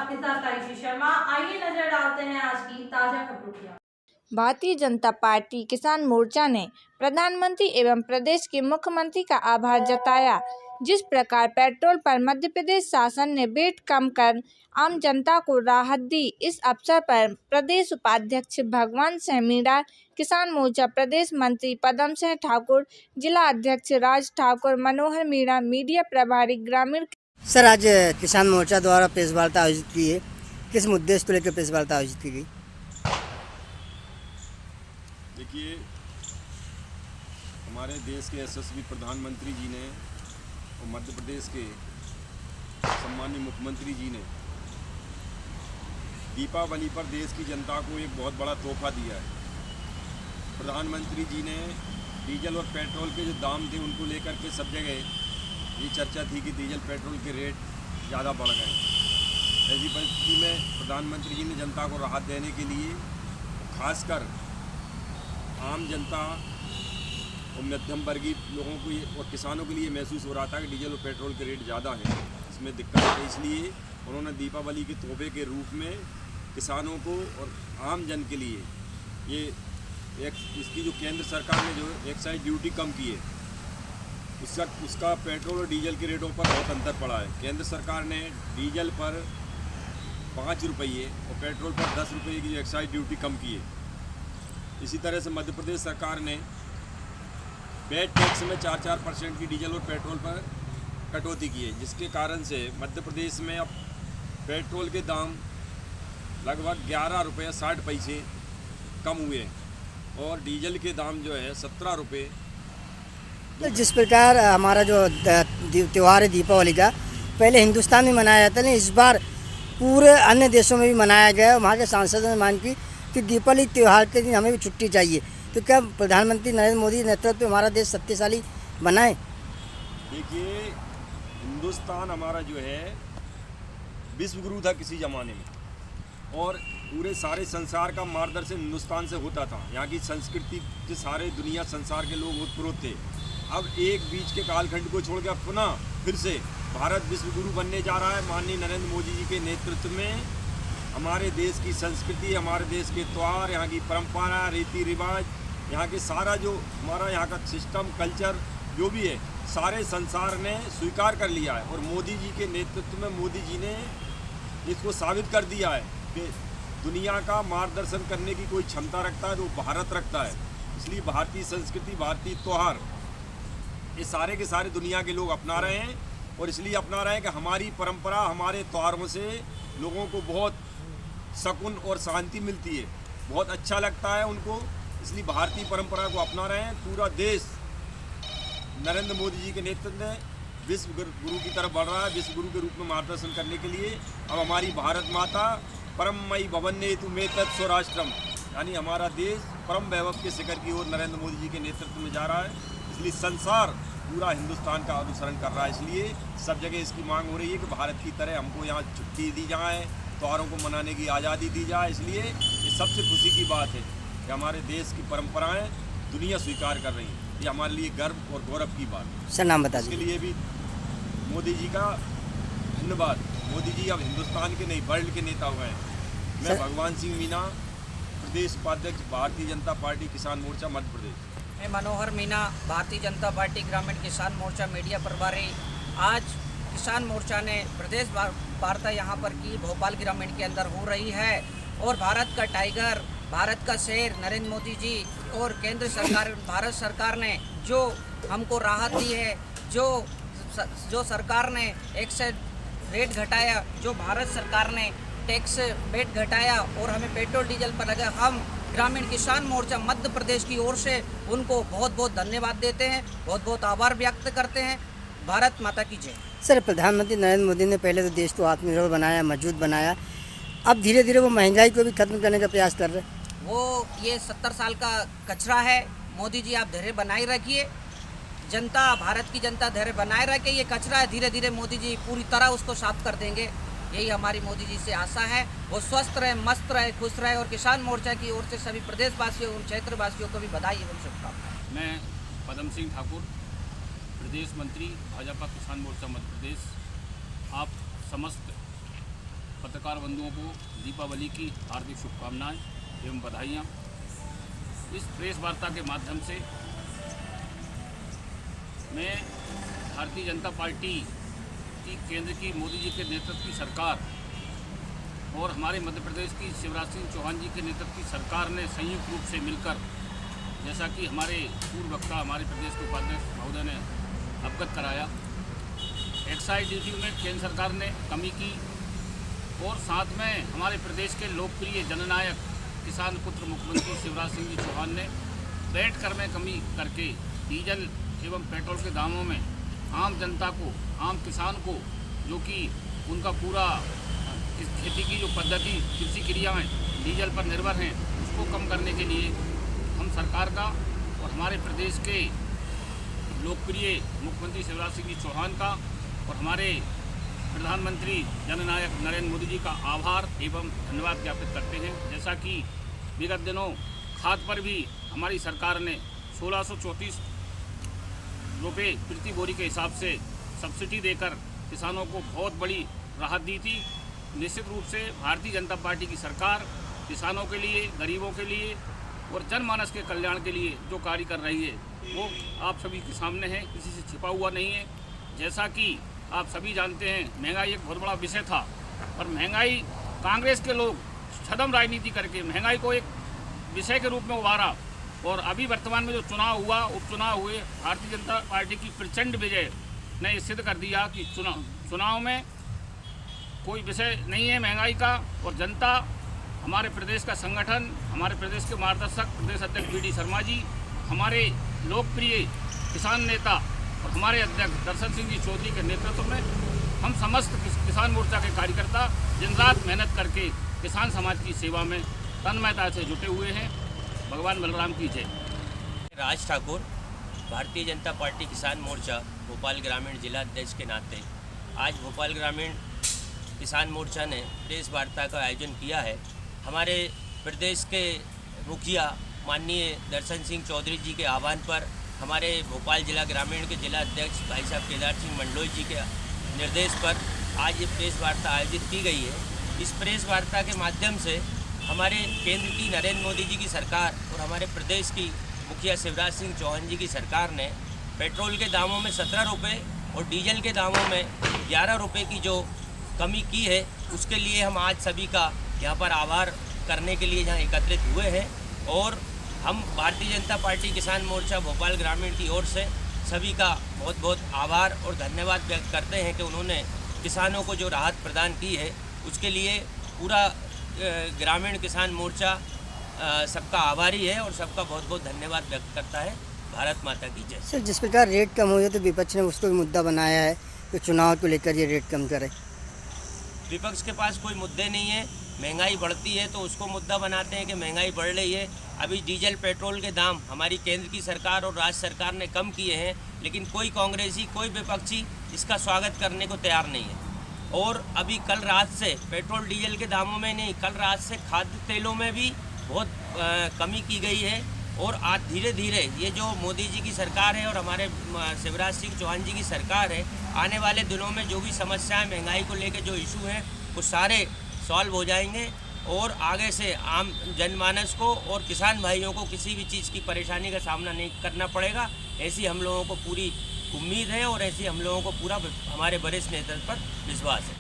आपके साथ आयुषी शर्मा। आइए नजर डालते हैं आज की ताजा खबरों की। भारतीय जनता पार्टी किसान मोर्चा ने प्रधानमंत्री एवं प्रदेश के मुख्यमंत्री का आभार जताया। जिस प्रकार पेट्रोल पर मध्य प्रदेश शासन ने वेट कम कर आम जनता को राहत दी, इस अवसर पर प्रदेश उपाध्यक्ष भगवान सिंह मीणा, किसान मोर्चा प्रदेश मंत्री पदम सिंह ठाकुर, जिला अध्यक्ष राज ठाकुर, मनोहर मीणा, मीडिया प्रभारी ग्रामीण। सर, आज किसान मोर्चा द्वारा प्रेस वार्ता आयोजित की है, किस मुद्दे को लेकर प्रेस वार्ता आयोजित की गई? देखिए, हमारे देश के यशस्वी प्रधानमंत्री जी ने और मध्य प्रदेश के सम्मानीय मुख्यमंत्री जी ने दीपावली पर देश की जनता को एक बहुत बड़ा तोहफा दिया है। प्रधानमंत्री जी ने डीजल और पेट्रोल के जो दाम थे उनको लेकर के सब जगह ये चर्चा थी कि डीजल पेट्रोल के रेट ज़्यादा बढ़ गए। ऐसी परिस्थिति में प्रधानमंत्री जी ने जनता को राहत देने के लिए खासकर आम जनता और मध्यम वर्गीय लोगों को और किसानों के लिए महसूस हो रहा था कि डीजल और पेट्रोल के रेट ज़्यादा हैं, इसमें दिक्कत है। इसलिए उन्होंने दीपावली के तोहफे के रूप में किसानों को और आम जन के लिए ये इसकी जो केंद्र सरकार ने जो एक्साइज ड्यूटी कम की है उसका पेट्रोल और डीजल के रेटों पर बहुत अंतर पड़ा है। केंद्र सरकार ने डीजल पर 5 रुपये और पेट्रोल पर 10 रुपये की जो एक्साइज ड्यूटी कम की है। इसी तरह से मध्य प्रदेश सरकार ने वैट टैक्स में 4% की डीजल और पेट्रोल पर कटौती की है, जिसके कारण से मध्य प्रदेश में अब पेट्रोल के दाम लगभग 11 रुपये 60 पैसे कम हुए हैं और डीजल के दाम जो है 17 रुपये। जिस प्रकार हमारा जो त्यौहार है दीपावली का, पहले हिंदुस्तान में मनाया जाता है, इस बार पूरे अन्य देशों में भी मनाया गया है। वहाँ के सांसदों ने मांग की कि दीपावली त्यौहार के दिन हमें भी छुट्टी चाहिए। तो क्या प्रधानमंत्री नरेंद्र मोदी नेतृत्व में हमारा देश शक्तिशाली बनाए? देखिए, हिंदुस्तान हमारा जो है विश्व गुरु था किसी ज़माने में और पूरे सारे संसार का मार्गदर्शन हिंदुस्तान से होता था। यहाँ की संस्कृति के सारे दुनिया संसार के लोग ओतप्रोत थे। अब एक बीच के कालखंड को छोड़ कर पुनः फिर से भारत विश्व गुरु बनने जा रहा है। माननीय नरेंद्र मोदी जी के नेतृत्व में हमारे देश की संस्कृति, हमारे देश के त्यौहार, यहाँ की परंपरा, रीति रिवाज, यहाँ के सारा जो हमारा यहाँ का सिस्टम, कल्चर जो भी है, सारे संसार ने स्वीकार कर लिया है। और मोदी जी के नेतृत्व में मोदी जी ने इसको साबित कर दिया है कि दुनिया का मार्गदर्शन करने की कोई क्षमता रखता है तो भारत रखता है। इसलिए भारतीय संस्कृति, भारतीय त्यौहार ये सारे के सारे दुनिया के लोग अपना रहे हैं और इसलिए अपना रहे हैं कि हमारी परंपरा, हमारे त्योहारों से लोगों को बहुत सुकून और शांति मिलती है, बहुत अच्छा लगता है उनको। इसलिए भारतीय परंपरा को अपना रहे हैं। पूरा देश नरेंद्र मोदी जी के नेतृत्व में विश्व गुरु की तरफ बढ़ रहा है, विश्व गुरु के रूप में मार्गदर्शन करने के लिए। अब हमारी भारत माता परममयी भवन्नेतु मे तत् स्वराष्ट्रम, यानी हमारा देश परम वैभव के शिखर की ओर नरेंद्र मोदी जी के नेतृत्व में जा रहा है। इसलिए संसार पूरा हिंदुस्तान का अनुसरण कर रहा है। इसलिए सब जगह इसकी मांग हो रही है कि भारत की तरह हमको यहाँ छुट्टी दी जाए, त्योहारों को मनाने की आज़ादी दी जाए। इसलिए ये सबसे खुशी की बात है कि हमारे देश की परंपराएं दुनिया स्वीकार कर रही है। ये हमारे लिए गर्व और गौरव की बात है। सर, नाम बता दीजिए। इसके लिए भी मोदी जी का धन्यवाद। मोदी जी अब हिंदुस्तान के नहीं, वर्ल्ड के नेता हुए हैं। मैं भगवान सिंह मीणा, प्रदेश उपाध्यक्ष भारतीय जनता पार्टी किसान मोर्चा मध्य प्रदेश। मैं मनोहर मीणा, भारतीय जनता पार्टी ग्रामीण किसान मोर्चा मीडिया प्रभारी। आज किसान मोर्चा ने प्रदेश वार्ता यहाँ पर की भोपाल ग्रामीण के अंदर हो रही है और भारत का टाइगर, भारत का शेर नरेंद्र मोदी जी और केंद्र सरकार, भारत सरकार ने जो हमको राहत दी है, जो सरकार ने एक्साइज रेट घटाया, जो भारत सरकार ने टैक्स रेट घटाया और हमें पेट्रोल डीजल पर लगा, हम ग्रामीण किसान मोर्चा मध्य प्रदेश की ओर से उनको बहुत बहुत धन्यवाद देते हैं, बहुत बहुत आभार व्यक्त करते हैं। भारत माता की जय। सर, प्रधानमंत्री नरेंद्र मोदी ने पहले तो देश को आत्मनिर्भर बनाया, मजबूत बनाया, अब धीरे धीरे वो महंगाई को भी खत्म करने का प्रयास कर रहे हैं। वो ये 70 साल का कचरा है। मोदी जी, आप धैर्य बनाए रखिए। जनता, भारत की जनता धैर्य बनाए रखे। ये कचरा है, धीरे धीरे मोदी जी पूरी तरह उसको साफ कर देंगे। यही हमारी मोदी जी से आशा है। वो स्वस्थ रहे, मस्त रहे, खुश रहे और किसान मोर्चा की ओर से सभी प्रदेशवासियों और क्षेत्रवासियों को भी बधाई एवं शुभकामनाएं। मैं पदम सिंह ठाकुर, प्रदेश मंत्री भाजपा किसान मोर्चा मध्य प्रदेश। आप समस्त पत्रकार बंधुओं को दीपावली की हार्दिक शुभकामनाएं एवं बधाइयाँ। इस प्रेस वार्ता के माध्यम से मैं भारतीय जनता पार्टी की केंद्र की मोदी जी के नेतृत्व की सरकार और हमारे मध्य प्रदेश की शिवराज सिंह चौहान जी के नेतृत्व की सरकार ने संयुक्त रूप से मिलकर, जैसा कि हमारे पूर्व वक्ता हमारे प्रदेश के उपाध्यक्ष महोदय ने अवगत कराया, एक्साइज ड्यूटी में केंद्र सरकार ने कमी की और साथ में हमारे प्रदेश के लोकप्रिय जननायक किसान पुत्र मुख्यमंत्री शिवराज सिंह जी चौहान ने वैट कर में कमी करके डीजल एवं पेट्रोल के दामों में आम जनता को, आम किसान को, जो कि उनका पूरा खेती की जो पद्धति, कृषि क्रियाएँ डीजल पर निर्भर हैं, उसको कम करने के लिए हम सरकार का और हमारे प्रदेश के लोकप्रिय मुख्यमंत्री शिवराज सिंह जी चौहान का और हमारे प्रधानमंत्री जननायक नरेंद्र मोदी जी का आभार एवं धन्यवाद ज्ञापित करते हैं। जैसा कि विगत दिनों खाद पर भी हमारी सरकार ने 1634 रुपये प्रति बोरी के हिसाब से सब्सिडी देकर किसानों को बहुत बड़ी राहत दी थी। निश्चित रूप से भारतीय जनता पार्टी की सरकार किसानों के लिए, गरीबों के लिए और जनमानस के कल्याण के लिए जो कार्य कर रही है वो आप सभी के सामने है, किसी से छिपा हुआ नहीं है। जैसा कि आप सभी जानते हैं, महंगाई एक बहुत बड़ा विषय था और महंगाई कांग्रेस के लोग छद्म राजनीति करके महंगाई को एक विषय के रूप में उभारा और अभी वर्तमान में जो चुनाव हुआ, उपचुनाव हुए, भारतीय जनता पार्टी की प्रचंड विजय ने सिद्ध कर दिया कि चुनाव में कोई विषय नहीं है महंगाई का और जनता, हमारे प्रदेश का संगठन, हमारे प्रदेश के मार्गदर्शक प्रदेश अध्यक्ष वी.डी. शर्मा जी, हमारे लोकप्रिय किसान नेता और हमारे अध्यक्ष दर्शन सिंह जी चौधरी के नेतृत्व में हम समस्त किसान मोर्चा के कार्यकर्ता दिन रात मेहनत करके किसान समाज की सेवा में तन्मयता से जुटे हुए हैं। भगवान बलराम की जय। राज ठाकुर, भारतीय जनता पार्टी किसान मोर्चा भोपाल ग्रामीण जिला अध्यक्ष के नाते आज भोपाल ग्रामीण किसान मोर्चा ने प्रेस वार्ता का आयोजन किया है। हमारे प्रदेश के मुखिया माननीय दर्शन सिंह चौधरी जी के आह्वान पर हमारे भोपाल जिला ग्रामीण के जिला अध्यक्ष भाई साहब केदार सिंह मंडलोई जी के निर्देश पर आज ये प्रेस वार्ता आयोजित की गई है। इस प्रेस वार्ता के माध्यम से हमारे केंद्र की नरेंद्र मोदी जी की सरकार और हमारे प्रदेश की मुखिया शिवराज सिंह चौहान जी की सरकार ने पेट्रोल के दामों में 17 रुपये और डीजल के दामों में 11 रुपये की जो कमी की है, उसके लिए हम आज सभी का यहाँ पर आभार करने के लिए यहाँ एकत्रित हुए हैं और हम भारतीय जनता पार्टी किसान मोर्चा भोपाल ग्रामीण की ओर से सभी का बहुत बहुत आभार और धन्यवाद व्यक्त करते हैं कि उन्होंने किसानों को जो राहत प्रदान की है, उसके लिए पूरा ग्रामीण किसान मोर्चा सबका आभारी है और सबका बहुत बहुत धन्यवाद व्यक्त करता है। भारत माता की जय। सर, जिस प्रकार रेट कम हुई है तो विपक्ष ने उसको भी मुद्दा बनाया है कि चुनाव को लेकर ये रेट कम करे। विपक्ष के पास कोई मुद्दे नहीं है। महंगाई बढ़ती है तो उसको मुद्दा बनाते हैं कि महंगाई बढ़ रही है। अभी डीजल पेट्रोल के दाम हमारी केंद्र की सरकार और राज्य सरकार ने कम किए हैं, लेकिन कोई कांग्रेसी, कोई विपक्षी इसका स्वागत करने को तैयार नहीं है। और अभी कल रात से पेट्रोल डीजल के दामों में नहीं, कल रात से खाद्य तेलों में भी बहुत कमी की गई है। और आज धीरे धीरे ये जो मोदी जी की सरकार है और हमारे शिवराज सिंह चौहान जी की सरकार है, आने वाले दिनों में जो भी समस्याएं महंगाई को लेकर जो इशू हैं वो सारे सॉल्व हो जाएंगे और आगे से आम जनमानस को और किसान भाइयों को किसी भी चीज़ की परेशानी का सामना नहीं करना पड़ेगा। ऐसी हम लोगों को पूरी उम्मीद है और ऐसी हम लोगों को पूरा हमारे वरिष्ठ नेतृत्व पर विश्वास है।